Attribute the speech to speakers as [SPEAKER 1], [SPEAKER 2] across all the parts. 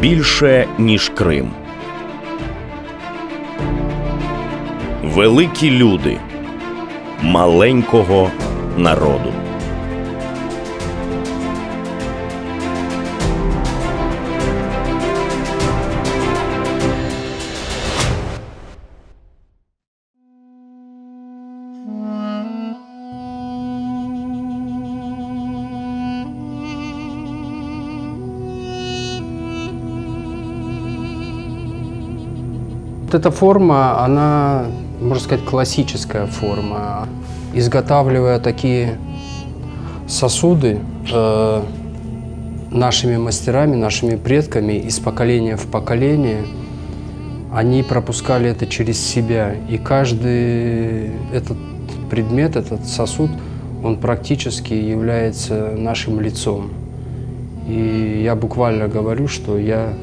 [SPEAKER 1] Більше, ніж Крим. Великі люди маленького народу.
[SPEAKER 2] Вот эта форма, она, можно сказать, классическая форма. Изготавливая такие сосуды нашими мастерами, нашими предками из поколения в поколение, они пропускали это через себя. И каждый этот предмет, этот сосуд, он практически является нашим лицом. И я буквально говорю, что я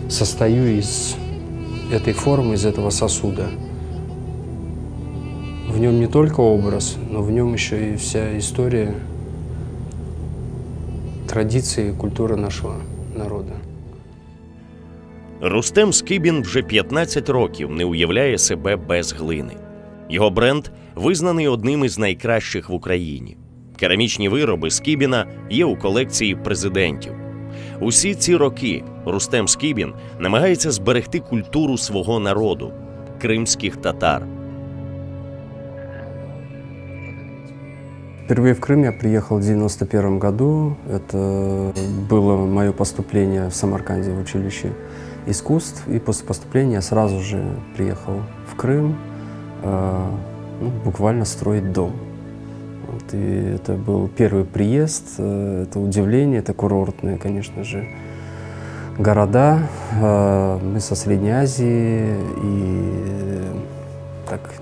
[SPEAKER 2] состою из этой формы, из этого сосуда. В нем не только образ, но в нем еще и вся история, традиции, культура нашего народу.
[SPEAKER 1] Рустем Скибін вже 15 років не уявляє себе без глини. Його бренд визнаний одним із найкращих в Україні. Керамічні вироби Скибіна є у колекції президентів. Усі ці роки Рустем Скибін намагається зберегти культуру свого народу – кримських татар.
[SPEAKER 2] Впервые в Крым я приехал в 1991 году. Это было мое поступление в Самарканде в училище искусств. И после поступления я сразу же приехал в Крым, буквально строить дом. Вот, и это был первый приезд, это удивление, это курортные, конечно же, города. Мы со Средней Азии, и так,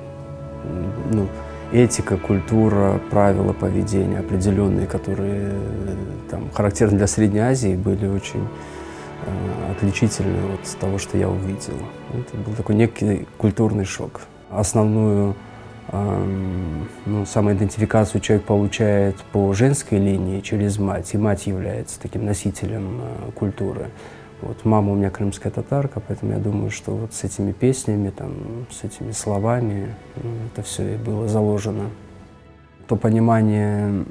[SPEAKER 2] этика, культура, правила поведения определенные, которые там характерны для Средней Азии, были очень отличительны от того, что я увидел. Это был такой некий культурный шок. Основную самоидентификацию человек получает по женской линии через мать, и мать является таким носителем культуры. Вот, мама у меня крымская татарка, поэтому я думаю, что вот с этими песнями, там, с этими словами это все и было заложено. То понимание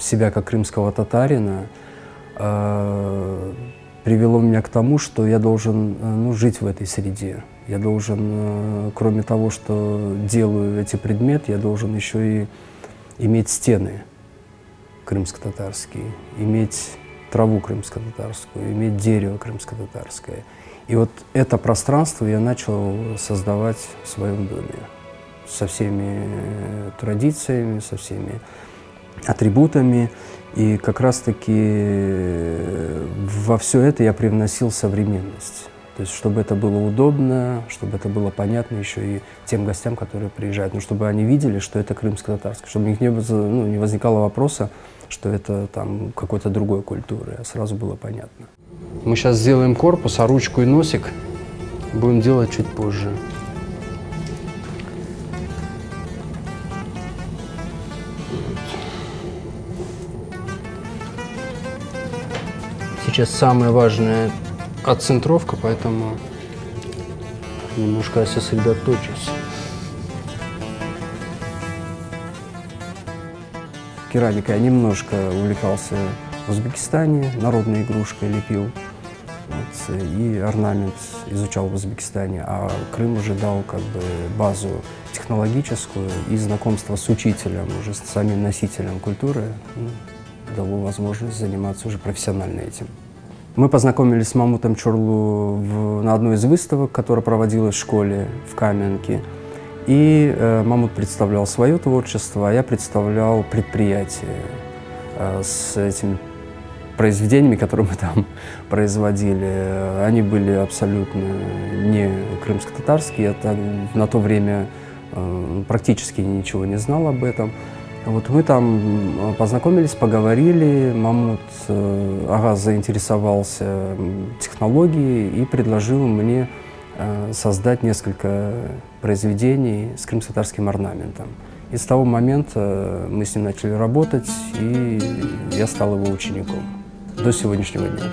[SPEAKER 2] себя как крымского татарина привело меня к тому, что я должен жить в этой среде. Я должен, кроме того, что делаю эти предметы, я должен еще и иметь стены крымско-татарские, иметь траву крымско-татарскую, иметь дерево крымско-татарское. И вот это пространство я начал создавать в своем доме. Со всеми традициями, со всеми атрибутами. И как раз-таки во все это я привносил современность. То есть, чтобы это было удобно, чтобы это было понятно еще и тем гостям, которые приезжают. Но чтобы они видели, что это крымско-татарское, чтобы у них не возникало вопроса, что это там какой-то другой культуры, а сразу было понятно. Мы сейчас сделаем корпус, а ручку и носик будем делать чуть позже. Сейчас самое важное – отцентровка, поэтому немножко сосредоточусь. Керамикой я немножко увлекался в Узбекистане, народной игрушкой лепил, вот, и орнамент изучал в Узбекистане, а Крым уже дал как бы базу технологическую и знакомство с учителем, уже с самим носителем культуры, дало возможность заниматься уже профессионально этим. Мы познакомились с Мамутом Чорлу на одной из выставок, которая проводилась в школе в Каменке. И Мамут представлял свое творчество, а я представлял предприятие с этими произведениями, которые мы там производили. Они были абсолютно не крымско-татарские. Я на то время практически ничего не знал об этом. Вот мы там познакомились, поговорили, Мамут ага заинтересовался технологией и предложил мне создать несколько произведений с крымско-татарским орнаментом. И с того момента мы с ним начали работать, и я стал его учеником до сегодняшнего дня.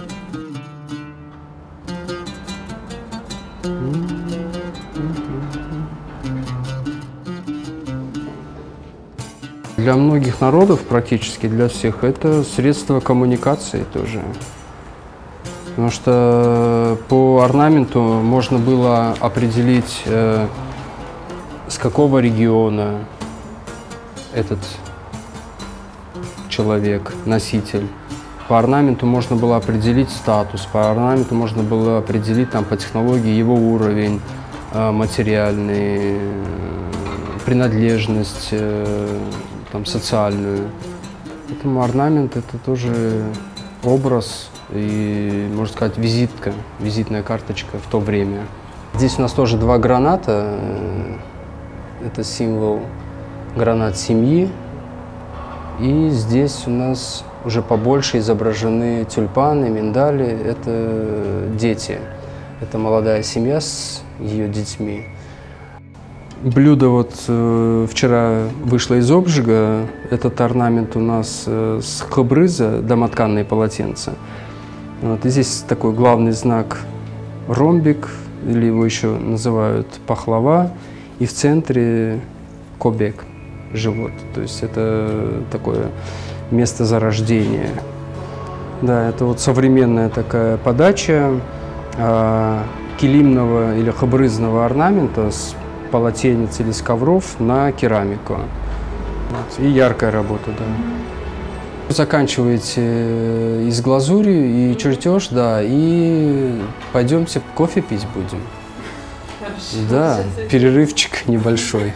[SPEAKER 2] Для многих народов, практически для всех, это средство коммуникации тоже. Потому что по орнаменту можно было определить, с какого региона этот человек, носитель. По орнаменту можно было определить статус, по орнаменту можно было определить там, по технологии его уровень материальный, принадлежность там, социальную. Поэтому орнамент — это тоже образ и, можно сказать, визитка, визитная карточка в то время. Здесь у нас тоже два граната. Это символ гранат семьи. И здесь у нас уже побольше изображены тюльпаны, миндали. Это дети. Это молодая семья с ее детьми. Блюдо вот вчера вышло из обжига. Этот орнамент у нас с хабрыза, домотканные полотенца. Вот. И здесь такой главный знак ромбик, или его еще называют пахлава. И в центре кобек, живот. То есть это такое место зарождения. Да, это вот современная такая подача килимного или хабрызного орнамента с полотенец или с ковров на керамику. Вот. И яркая работа, да. Заканчиваете и с глазурью, и чертеж, да, и пойдемте кофе пить будем. Хорошо. Да, перерывчик небольшой.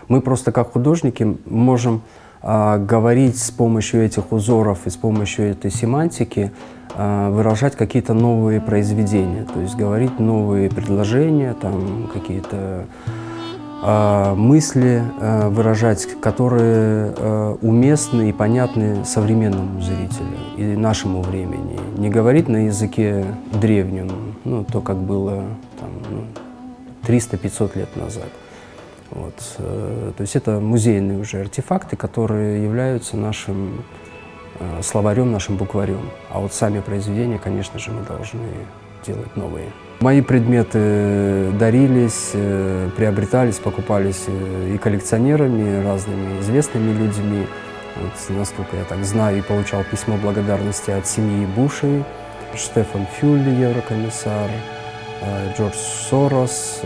[SPEAKER 2] Мы просто как художники можем говорить с помощью этих узоров и с помощью этой семантики, выражать какие-то новые произведения, то есть говорить новые предложения, там какие-то мысли выражать, которые уместны и понятны современному зрителю и нашему времени. Не говорить на языке древнем, ну, то, как было там, 300-500 лет назад. Вот. То есть это музейные уже артефакты, которые являются нашим словарем, нашим букварем. А вот сами произведения, конечно же, мы должны делать новые. Мои предметы дарились, приобретались, покупались и коллекционерами, разными известными людьми. Вот, насколько я так знаю, и получал письмо благодарности от семьи Бушей, Штефан Фюль, еврокомиссар, Джордж Сорос,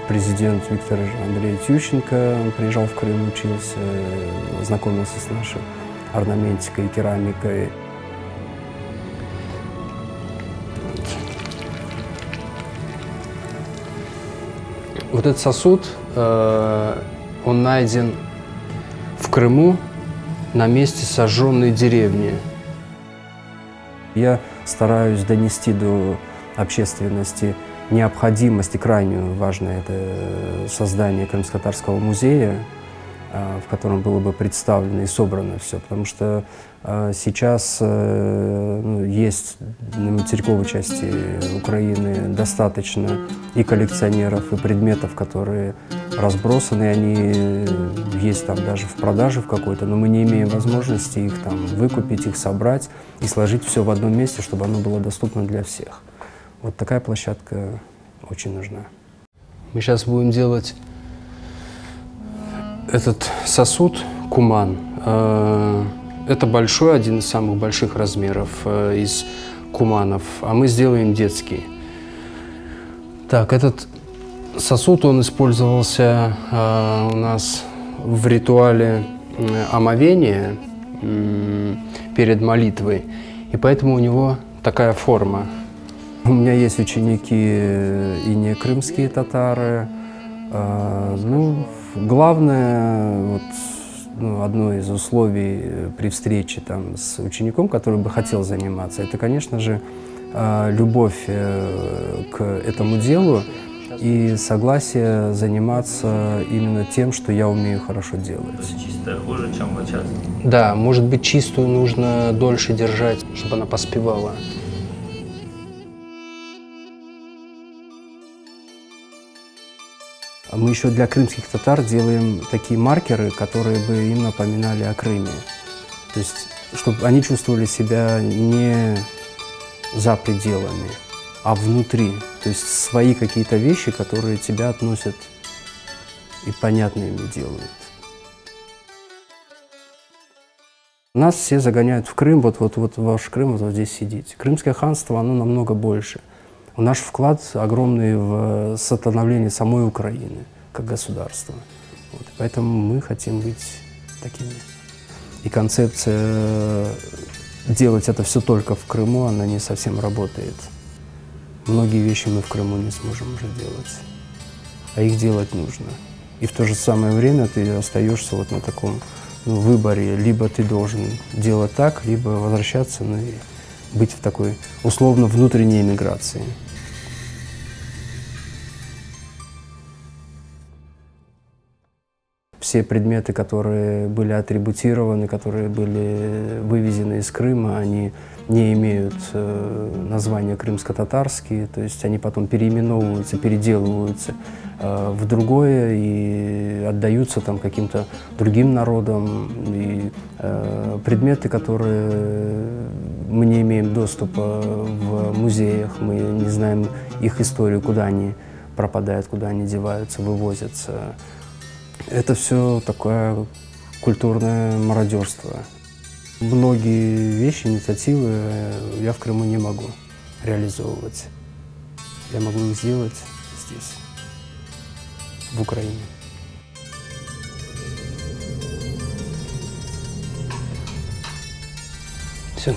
[SPEAKER 2] президент Виктор Андреевич Ющенко. Он приезжал в Крым, учился, знакомился с нашей орнаментикой и керамикой. Вот этот сосуд, он найден в Крыму на месте сожженной деревни. Я стараюсь донести до общественности необходимость и крайне важное это создание Крымско-Татарского музея, в котором было бы представлено и собрано все, потому что сейчас есть на материковой части Украины достаточно и коллекционеров, и предметов, которые разбросаны, они есть там даже в продаже в какой-то, но мы не имеем возможности их там выкупить, их собрать и сложить все в одном месте, чтобы оно было доступно для всех. Вот такая площадка очень нужна. Мы сейчас будем делать этот сосуд куман. Это большой, один из самых больших размеров из куманов, а мы сделаем детский. Так, этот сосуд, он использовался у нас в ритуале омовения перед молитвой, и поэтому у него такая форма. У меня есть ученики и не крымские татары. Главное, вот, одно из условий при встрече там, с учеником, который бы хотел заниматься, это, конечно же, любовь к этому делу и согласие заниматься именно тем, что я умею хорошо делать.
[SPEAKER 3] Чистая хуже, чем мочаться.
[SPEAKER 2] Да, может быть, чистую нужно дольше держать, чтобы она поспевала. Мы еще для крымских татар делаем такие маркеры, которые бы им напоминали о Крыме. То есть, чтобы они чувствовали себя не за пределами, а внутри. То есть свои какие-то вещи, которые тебя относят и понятными делают. Нас все загоняют в Крым, вот ваш Крым, вот здесь сидите. Крымское ханство, оно намного больше. Наш вклад огромный в становление самой Украины как государства. Вот, поэтому мы хотим быть такими. И концепция делать это все только в Крыму, она не совсем работает. Многие вещи мы в Крыму не сможем уже делать, а их делать нужно. И в то же самое время ты остаешься вот на таком выборе. Либо ты должен делать так, либо возвращаться, ну и быть в такой условно внутренней эмиграции. Все предметы, которые были атрибутированы, которые были вывезены из Крыма, они не имеют названия крымско-татарские, то есть они потом переименовываются, переделываются в другое и отдаются там каким-то другим народам. И предметы, которые мы не имеем доступа в музеях, мы не знаем их историю, куда они пропадают, куда они деваются, вывозятся. Это все такое культурное мародерство. Многие вещи, инициативы я в Крыму не могу реализовывать. Я могу их сделать здесь, в Украине. Все.